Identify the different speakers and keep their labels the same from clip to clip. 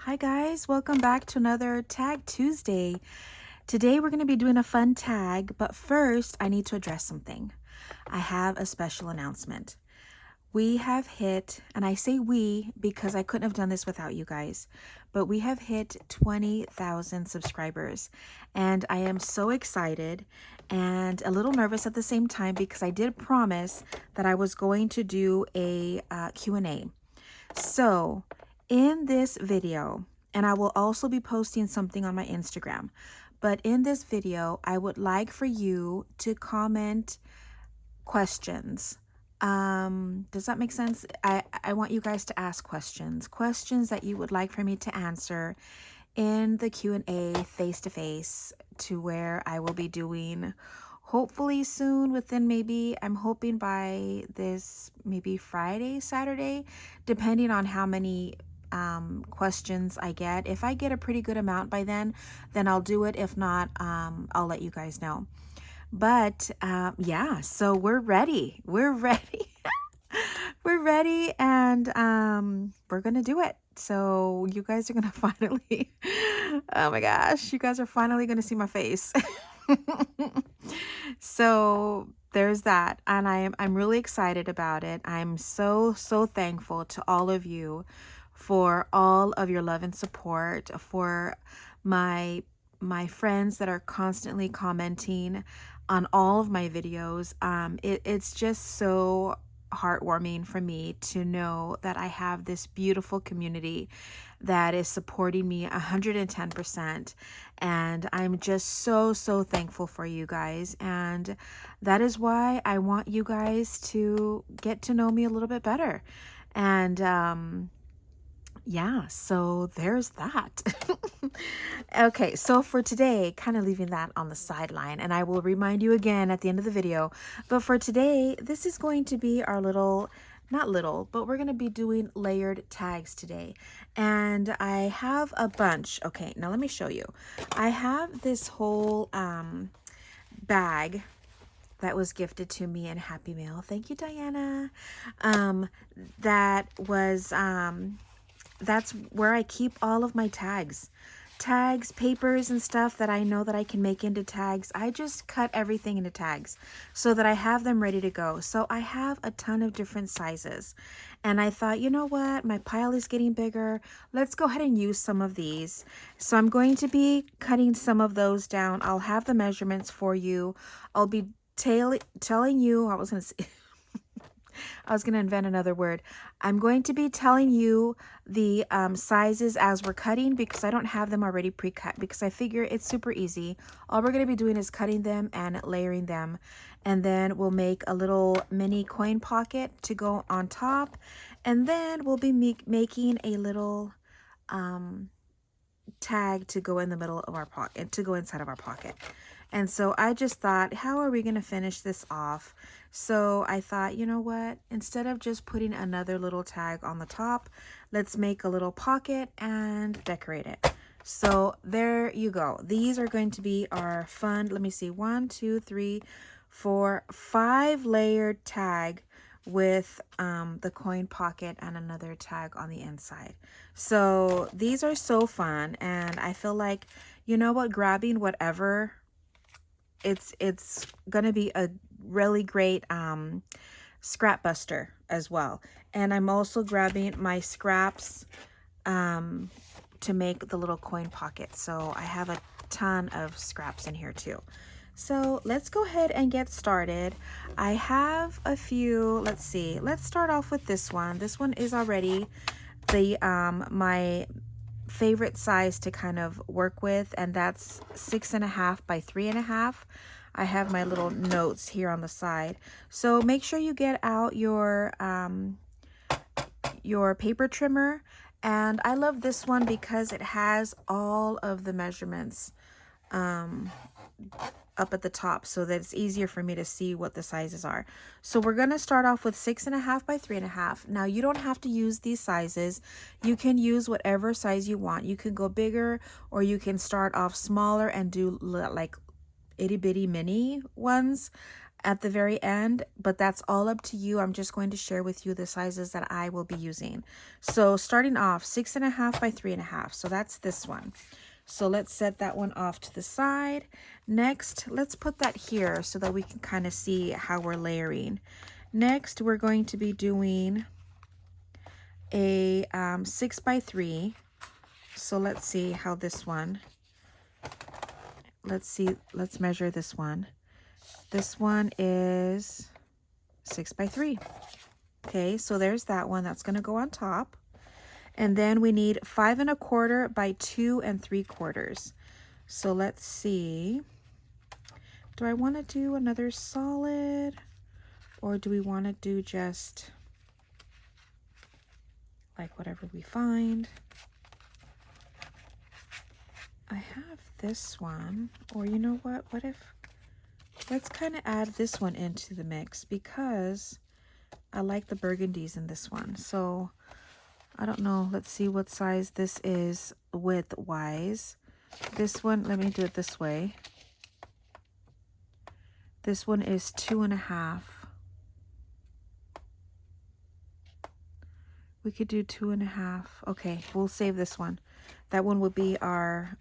Speaker 1: Hi guys, welcome back to another Tag Tuesday. Today we're going to be doing a fun tag, but first I need to address something. I have a special announcement. We have hit, and I say we because I couldn't have done this without you guys, but we have hit 20,000 subscribers, and I am so excited and a little nervous at the same time because I did promise that I was going to do a Q&A. So in this video, and I will also be posting something on my Instagram, but in this video, I would like for you to comment questions. Does that make sense? I want you guys to ask questions that you would like for me to answer in the Q&A face-to-face, to where I will be doing hopefully soon, within maybe, I'm hoping by this maybe Friday, Saturday, depending on how many questions I get. If I get a pretty good amount by then I'll do it. If not, I'll let you guys know. But yeah, so we're ready. We're ready. We're ready, and we're gonna do it. So you guys are gonna finally, oh my gosh, you guys are finally gonna see my face. So there's that, and I'm really excited about it. I'm so thankful to all of you for all of your love and support, for my friends that are constantly commenting on all of my videos. It's just so heartwarming for me to know that I have this beautiful community that is supporting me 110%, and I'm just so thankful for you guys, and that is why I want you guys to get to know me a little bit better. And yeah, so there's that. Okay, so for today, kind of leaving that on the sideline, and I will remind you again at the end of the video, but for today, this is going to be our little, not little, but we're going to be doing layered tags today. And I have a bunch. Okay, now let me show you. I have this whole bag that was gifted to me in Happy Mail. Thank you, Diana. That was that's where I keep all of my tags, papers and stuff that I know that I can make into tags. I just cut everything into tags so that I have them ready to go. So I have a ton of different sizes, and I thought, you know what, my pile is getting bigger. Let's go ahead and use some of these. So I'm going to be cutting some of those down. I'll have the measurements for you. I'll be telling you, I was going to invent another word. I'm going to be telling you the sizes as we're cutting, because I don't have them already pre-cut, because I figure it's super easy. All we're going to be doing is cutting them and layering them. And then we'll make a little mini coin pocket to go on top. And then we'll be making a little tag to go in the middle of our pocket, to go inside of our pocket. And so I just thought, how are we going to finish this off? So I thought, you know what, instead of just putting another little tag on the top, let's make a little pocket and decorate it. So there you go. These are going to be our fun, let me see, 1, 2, 3, 4, 5 layered tag with the coin pocket and another tag on the inside. So these are so fun, and I feel like, you know what, grabbing whatever, it's gonna be a really great scrap buster as well. And I'm also grabbing my scraps to make the little coin pocket. So I have a ton of scraps in here too. So let's go ahead and get started. I have a few, let's see, let's start off with this one. This one is already the my favorite size to kind of work with, and that's 6.5 by 3.5. I have my little notes here on the side. So make sure you get out your paper trimmer. And I love this one because it has all of the measurements up at the top, so that it's easier for me to see what the sizes are. So we're going to start off with 6.5 by 3.5. Now you don't have to use these sizes. You can use whatever size you want. You can go bigger, or you can start off smaller and do like itty bitty mini ones. at the very end, but that's all up to you. I'm just going to share with you the sizes that I will be using. So starting off 6.5 by 3.5. So that's this one. So let's set that one off to the side. Next, let's put that here so that we can kind of see how we're layering. Next, we're going to be doing a 6 by 3. So let's see how this one, let's measure this one. This one is 6 by 3. Okay, so there's that one. That's going to go on top. And then we need 5.25 by 2 3/4. So let's see. Do I want to do another solid, or do we want to do just like whatever we find? I have this one, or you know what? What if, let's kind of add this one into the mix because I like the burgundies in this one. So I don't know. Let's see what size this is width wise. This one, let me do it this way. This one is 2.5. We could do 2.5. Okay, we'll save this one. That one will be our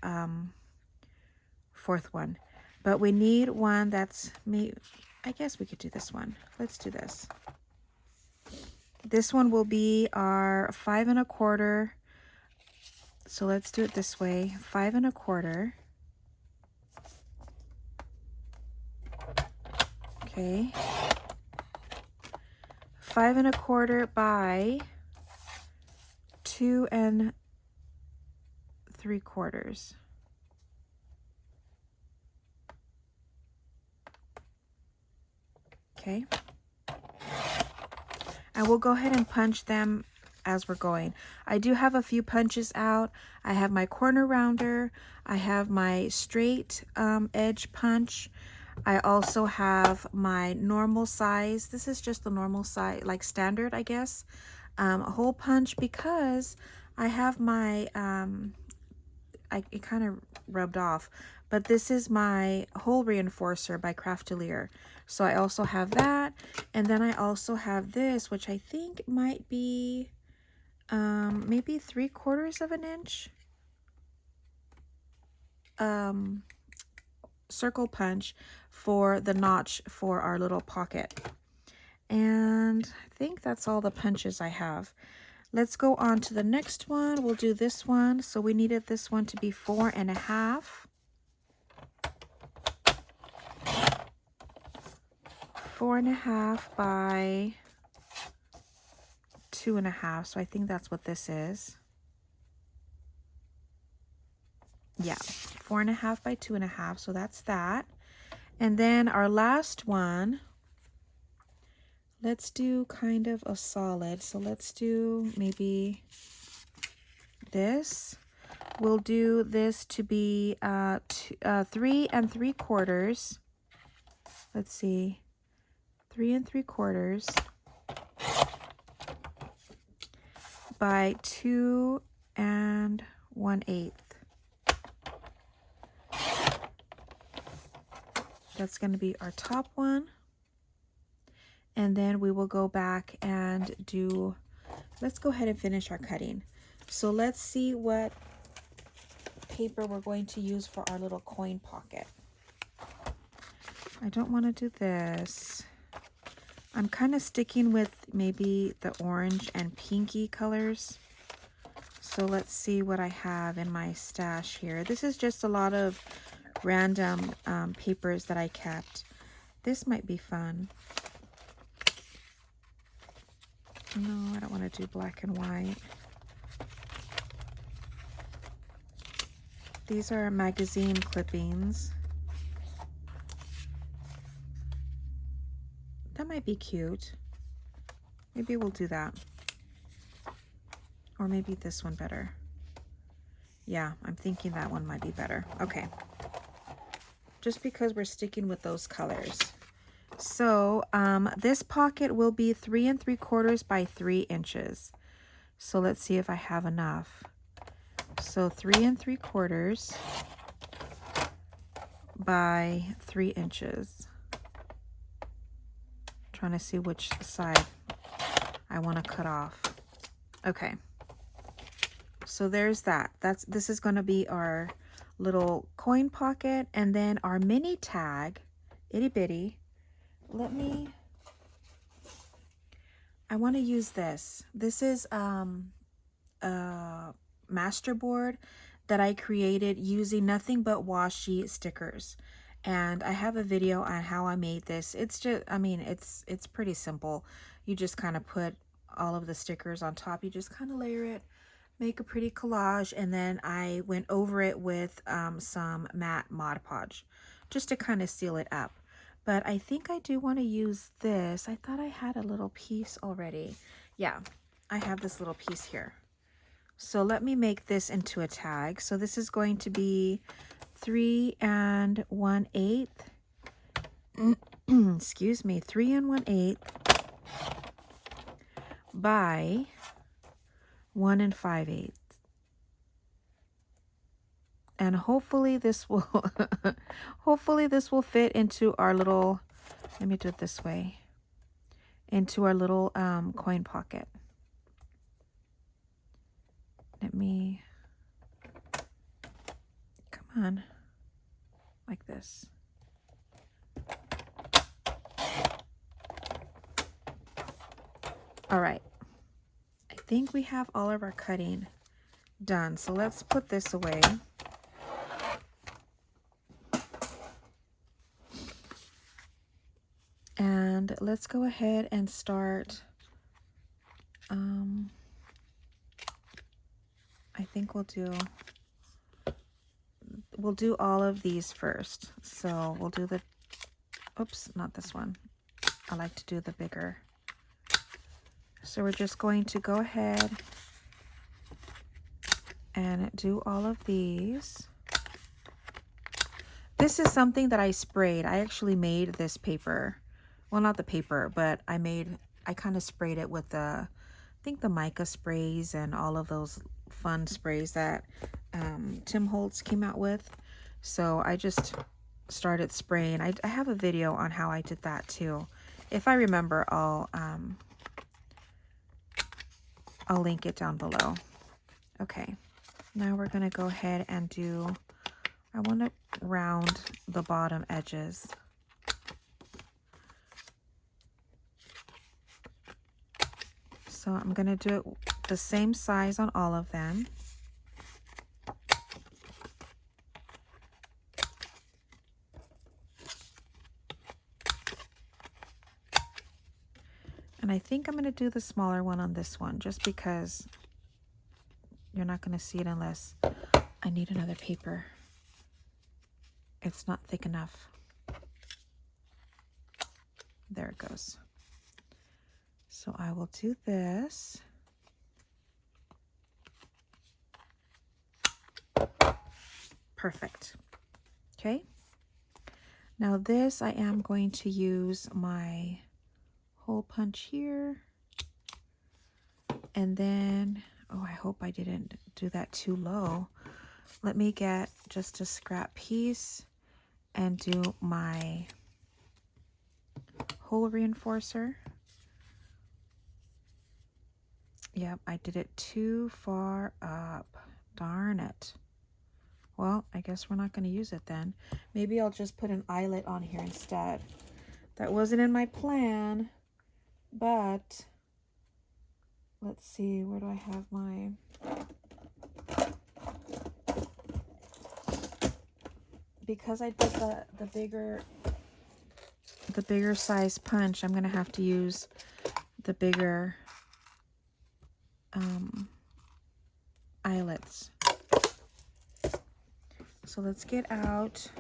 Speaker 1: fourth one. But we need one that's I guess we could do this one. Let's do this. This one will be our 5.25. So let's do it this way. 5.25. Okay. 5.25 by 2 3/4. Okay. And we'll go ahead and punch them as we're going. I do have a few punches out. I have my corner rounder. I have my straight edge punch. I also have my normal size. This is just the normal size, like standard, I guess. Hole punch because I have my, it kind of rubbed off, but this is my hole reinforcer by Craftelier. So I also have that. And then I also have this, which I think might be maybe 3/4 of an inch. Circle punch for the notch for our little pocket. And I think that's all the punches I have. Let's go on to the next one. We'll do this one. So we needed this one to be 4.5. 4.5 by 2.5. So I think that's what this is. Yeah, 4.5 by 2.5. So that's that. And then our last one, let's do kind of a solid. So let's do maybe this. We'll do this to be 3 3/4. Let's see, 3 3/4 by 2 1/8. That's going to be our top one. And then we will go back and do, let's go ahead and finish our cutting. So let's see what paper we're going to use for our little coin pocket. I don't want to do this. I'm kind of sticking with maybe the orange and pinky colors. So let's see what I have in my stash here. This is just a lot of random papers that I kept. This might be fun. No, I don't want to do black and white. These are magazine clippings. That might be cute. Maybe we'll do that. Or maybe this one better. Yeah, I'm thinking that one might be better. Okay. Just because we're sticking with those colors. So this pocket will be 3 3/4 by 3 inches. So let's see if I have enough. So 3 3/4 by 3 inches. Trying to see which side I want to cut off. Okay. So there's that. This is going to be our little coin pocket, and then our mini tag, itty bitty. I want to use this. This is a master board that I created using nothing but washi stickers. And I have a video on how I made this. It's just, I mean, it's pretty simple. You just kind of put all of the stickers on top. You just kind of layer it, make a pretty collage, and then I went over it with some matte Mod Podge just to kind of seal it up. But I think I do want to use this. I thought I had a little piece already. Yeah, I have this little piece here. So let me make this into a tag. So this is going to be 3 1/8. Excuse me, 3 1/8 by 1 5/8. And hopefully this will hopefully this will fit into our little, let me do it this way, into our little coin pocket. Let me, come on, like this. All right, I think we have all of our cutting done. So let's put this away. And let's go ahead and start. I think we'll do all of these first. So we'll do the, oops, not this one. I like to do the bigger. So we're just going to go ahead and do all of these. This is something that I sprayed. I actually made this paper. Well, not the paper, but I kind of sprayed it with the, I think the mica sprays and all of those fun sprays that Tim Holtz came out with. So I just started spraying. I have a video on how I did that too. If I remember, I'll link it down below. Okay, now we're gonna go ahead and do, I want to round the bottom edges. So I'm going to do it the same size on all of them. And I think I'm going to do the smaller one on this one, just because you're not going to see it unless I need another paper. It's not thick enough. There it goes. So I will do this. Perfect. Okay. Now this, I am going to use my hole punch here. And then, oh, I hope I didn't do that too low. Let me get just a scrap piece and do my hole reinforcer. Yep, I did it too far up. Darn it. Well, I guess we're not going to use it then. Maybe I'll just put an eyelet on here instead. That wasn't in my plan, but let's see, where do I have my... Because I did the bigger size punch, I'm going to have to use the bigger eyelets. So let's get out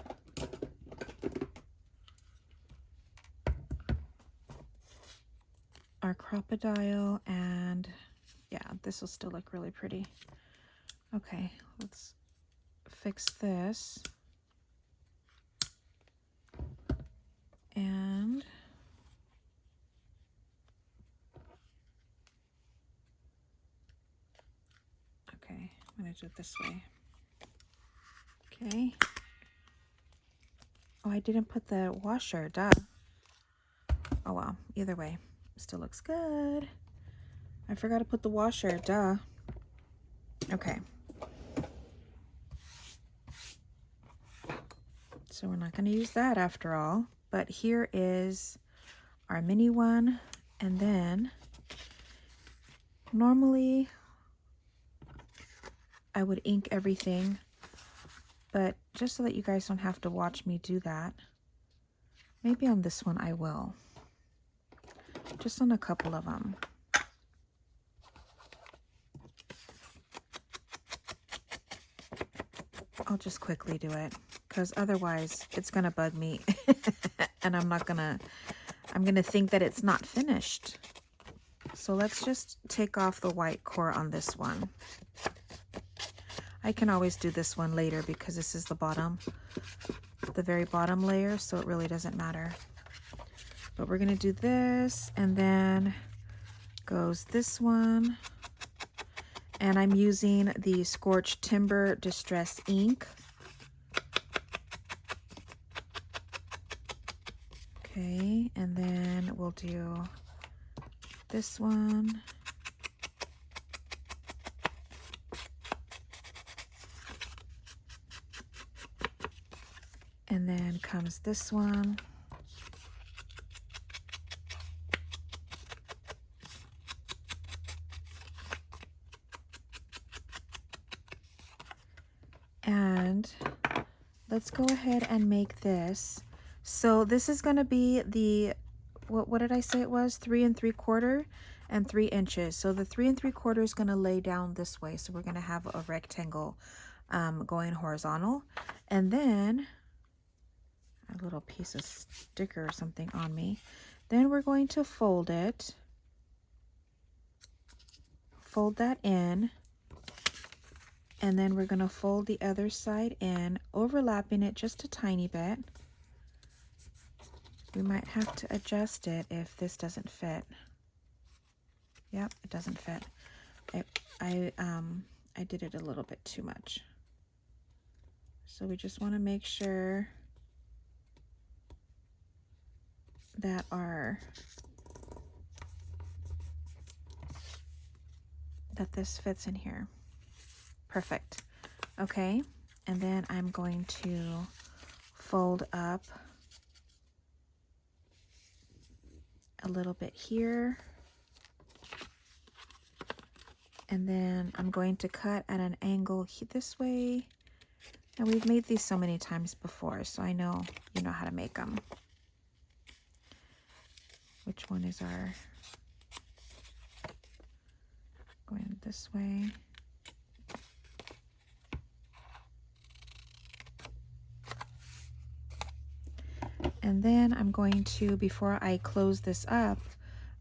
Speaker 1: our crocodile, and yeah, this will still look really pretty. Okay, let's fix this. And okay, I'm gonna do it this way. Okay. Oh, I didn't put the washer, duh. Oh well, either way, still looks good. I forgot to put the washer, duh. Okay. So we're not going to use that after all. But here is our mini one. And then normally I would ink everything, but just so that you guys don't have to watch me do that, maybe on this one I will. Just on a couple of them. I'll just quickly do it because otherwise it's gonna bug me and I'm gonna think that it's not finished. So let's just take off the white core on this one. I can always do this one later because this is the bottom, the very bottom layer, so it really doesn't matter. But we're gonna do this, and then goes this one. And I'm using the Scorched Timber Distress ink. Okay, and then we'll do this one. And then comes this one. And let's go ahead and make this. So this is going to be the, what did I say it was? 3 3/4 and 3 inches. So the 3 3/4 is going to lay down this way. So we're going to have a rectangle going horizontal. And then a little piece of sticker or something on me. Then we're going to fold it. Fold that in. And then we're going to fold the other side in, overlapping it just a tiny bit. We might have to adjust it if this doesn't fit. Yep, it doesn't fit. I did it a little bit too much. So we just want to make sure that this fits in here. Perfect. Okay, and then I'm going to fold up a little bit here. And then I'm going to cut at an angle this way. And we've made these so many times before, so I know you know how to make them. Which one is our... Going this way. And then I'm going to, before I close this up,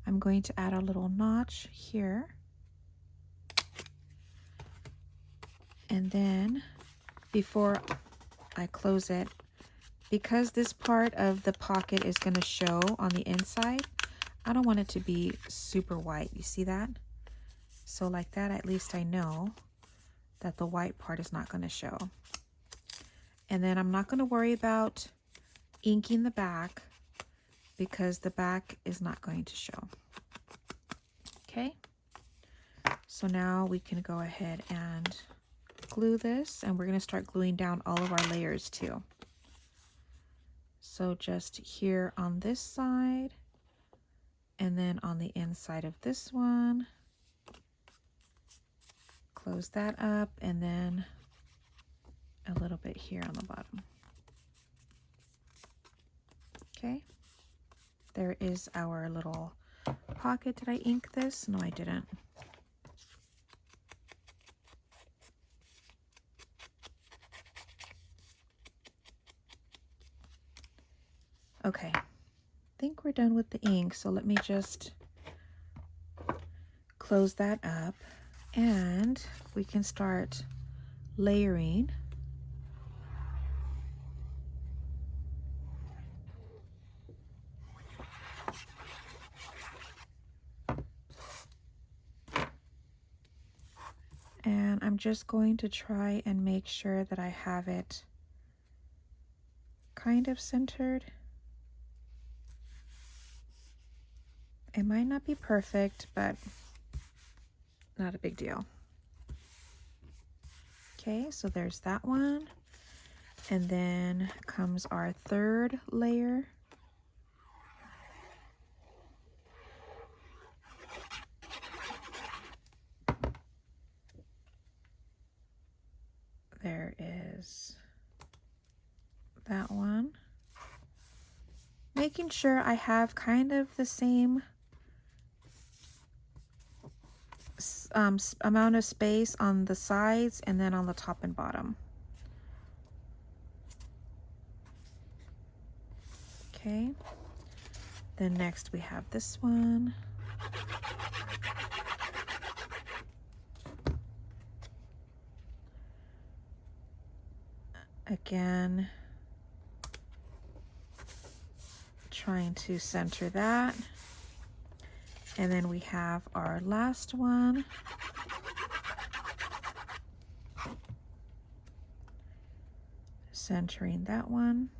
Speaker 1: I'm going to add a little notch here. And then before I close it, because this part of the pocket is going to show on the inside, I don't want it to be super white. You see that? So like that, at least I know that the white part is not going to show. And then I'm not going to worry about inking the back because the back is not going to show. Okay, so now we can go ahead and glue this, and we're going to start gluing down all of our layers too. So just here on this side, and then on the inside of this one, close that up, and then a little bit here on the bottom. Okay, there is our little pocket. Did I ink this? No, I didn't. Okay, I think we're done with the ink, so let me just close that up and we can start layering. And I'm just going to try and make sure that I have it kind of centered. It might not be perfect, but not a big deal. Okay, so there's that one. And then comes our third layer. There is that one. Making sure I have kind of the same amount of space on the sides and then on the top and bottom. Okay. Then next we have this one. Again, trying to center that. And then we have our last one. Centering that one.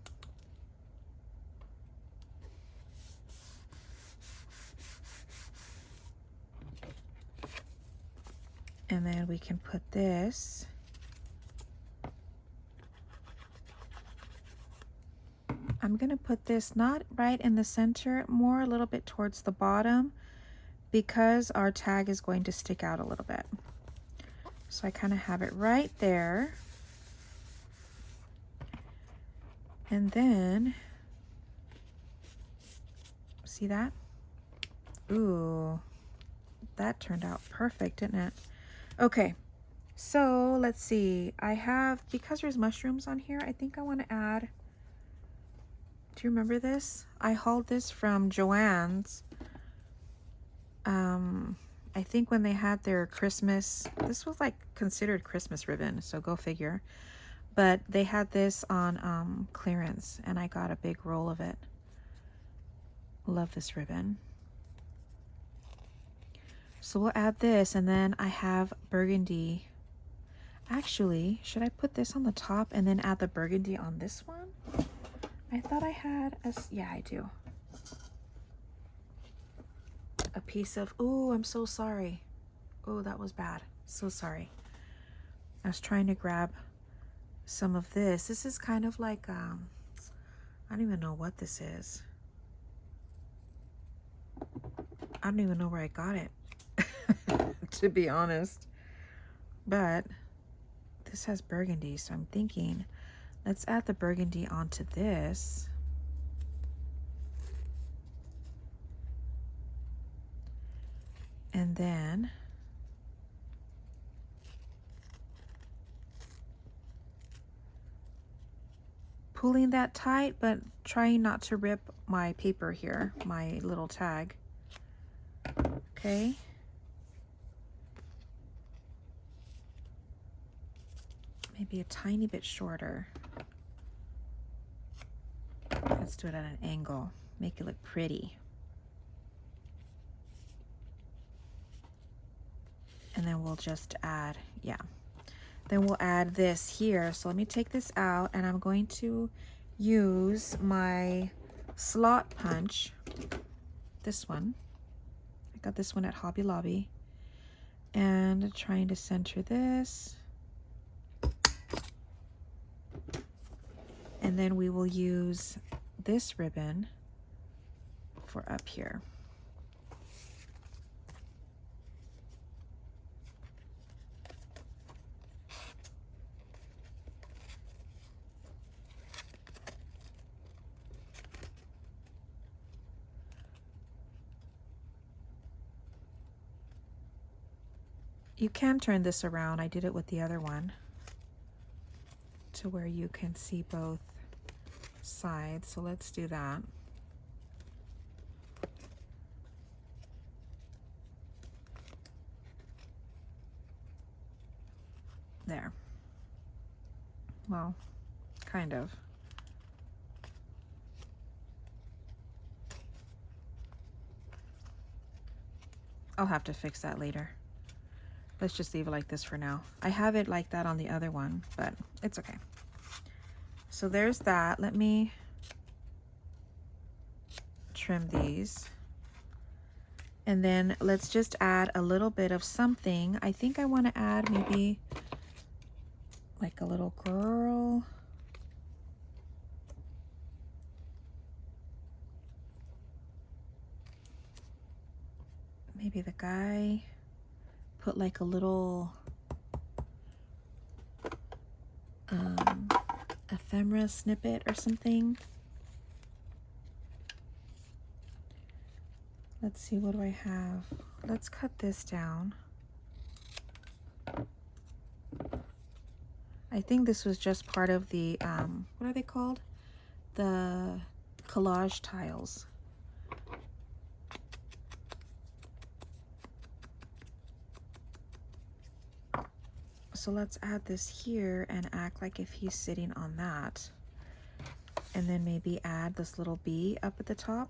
Speaker 1: And then we can put this I'm going to put this not right in the center, more a little bit towards the bottom because our tag is going to stick out a little bit. So I kind of have it right there. And then, see that? Ooh, that turned out perfect, didn't it? Okay, so let's see. I have, because there's mushrooms on here, I think I want to add, do you remember this? I hauled this from Joann's. I think when they had their Christmas, this was like considered Christmas ribbon, so go figure. But they had this on clearance, and I got a big roll of it. Love this ribbon. So we'll add this, and then I have burgundy. Actually, should I put this on the top and then add the burgundy on this one? I thought I had yeah, I do. A piece of, oh, I'm so sorry. Oh, that was bad. So sorry. I was trying to grab some of this. This is kind of like, I don't even know what this is. I don't even know where I got it, to be honest. But this has burgundy, so I'm thinking, let's add the burgundy onto this. And then pulling that tight, but trying not to rip my paper here, my little tag. Okay. Maybe a tiny bit shorter. Let's do it at an angle. Make it look pretty. And then we'll just add, yeah. Then we'll add this here. So let me take this out, and I'm going to use my slot punch. This one. I got this one at Hobby Lobby. And trying to center this. And then we will use this ribbon for up here. You can turn this around. I did it with the other one to where you can see both sides. So let's do that. There. Well, kind of. I'll have to fix that later. Let's just leave it like this for now. I have it like that on the other one, but it's okay. So there's that. Let me trim these. And then let's just add a little bit of something. I think I want to add maybe like a little girl. Maybe the guy. Put like a little ephemera snippet or something. Let's see, what do I have? Let's cut this down. I think this was just part of the, what are they called? The collage tiles. So let's add this here and act like if he's sitting on that. And then maybe add this little bee up at the top.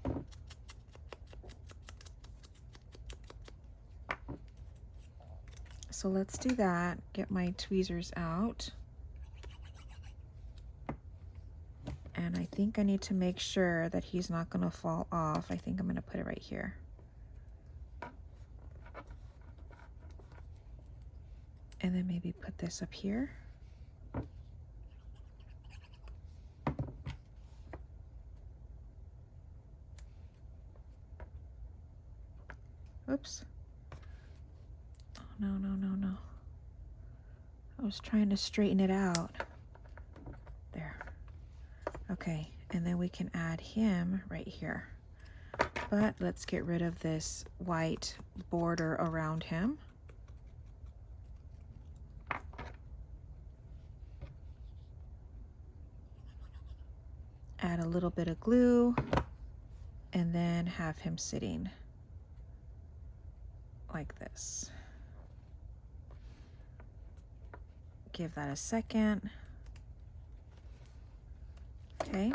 Speaker 1: So let's do that. Get my tweezers out. And I think I need to make sure that he's not going to fall off. I think I'm going to put it right here. And then maybe put this up here. Oops. Oh, no, no, no, no. I was trying to straighten it out. There. Okay, and then we can add him right here. But let's get rid of this white border around him. Add a little bit of glue, and then have him sitting like this. Give that a second. Okay.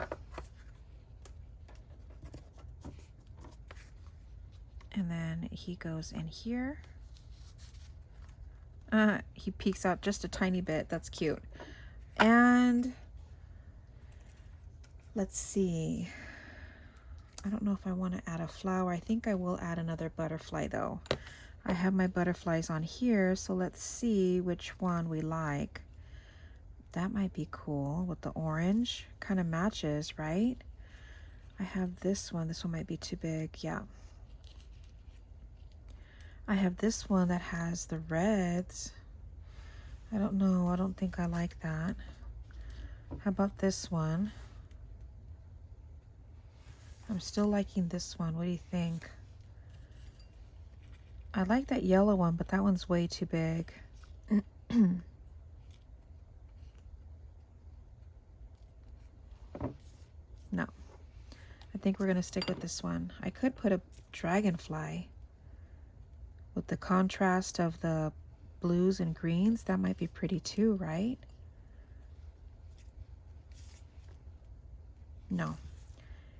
Speaker 1: And then he goes in here. He peeks out just a tiny bit. That's cute. And let's see. I don't know if I want to add a flower. I think I will add another butterfly though. I have my butterflies on here, so let's see which one we like. That might be cool with the orange. Kind of matches, right? I have this one. This one might be too big. Yeah. I have this one that has the reds. I don't know. I don't think I like that. How about this one? I'm still liking this one. What do you think? I like that yellow one, but that one's way too big. No. I think we're going to stick with this one. I could put a dragonfly with the contrast of the blues and greens. That might be pretty too, right? No.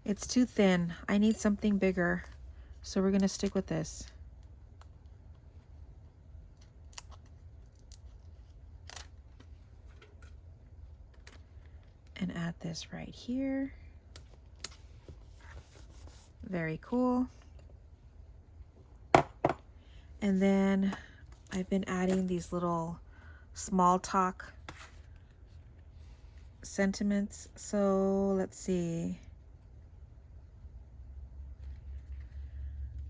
Speaker 1: It's too thin. I need something bigger. So we're going to stick with this. And add this right here. Very cool. And then I've been adding these little small talk sentiments. So let's see.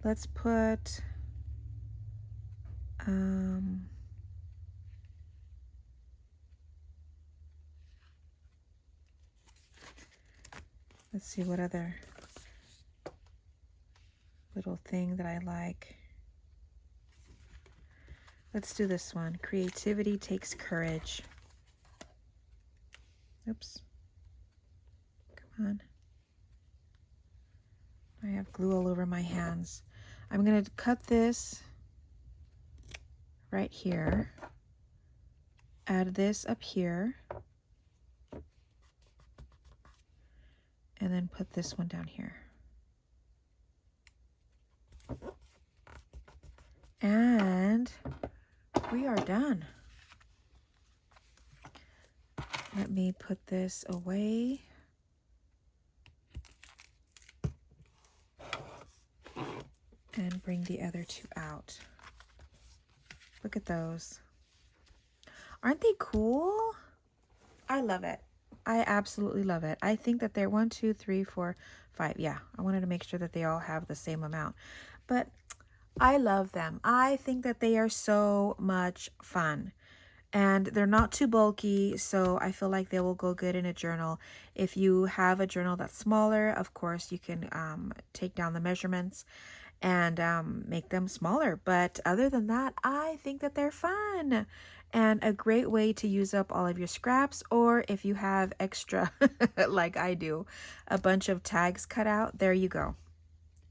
Speaker 1: Let's put let's see what other little thing that I like. Let's do this one. Creativity takes courage. Oops. Come on. I have glue all over my hands. I'm going to cut this right here. Add this up here. And then put this one down here. And we are done. Let me put this away. and bring the other two out. Look at those. Aren't they cool? I love it. I absolutely love it. I think that they're 1, 2, 3, 4, 5. Yeah, I wanted to make sure that they all have the same amount. But I love them. I think that they are so much fun. And they're not too bulky, so I feel like they will go good in a journal. If you have a journal that's smaller, of course, you can take down the measurements and make them smaller. But other than that, I think that they're fun and a great way to use up all of your scraps, or if you have extra, like I do, a bunch of tags cut out, there you go.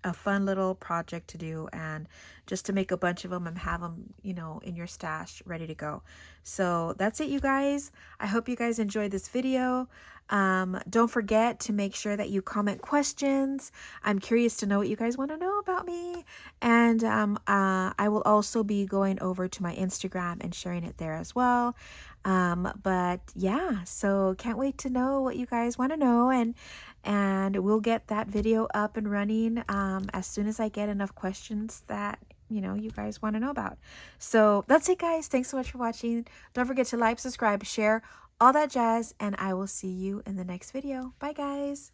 Speaker 1: A fun little project to do, and just to make a bunch of them and have them, you know, in your stash ready to go. So that's it, you guys. I hope you guys enjoyed this video. Don't forget to make sure that you comment questions. I'm curious to know what you guys want to know about me. And I will also be going over to my Instagram and sharing it there as well. But yeah, so can't wait to know what you guys want to know, and we'll get that video up and running as soon as I get enough questions that, you know, you guys want to know about. So that's it, guys. Thanks so much for watching. Don't forget to like, subscribe, share, all that jazz, and I will see you in the next video. Bye, guys.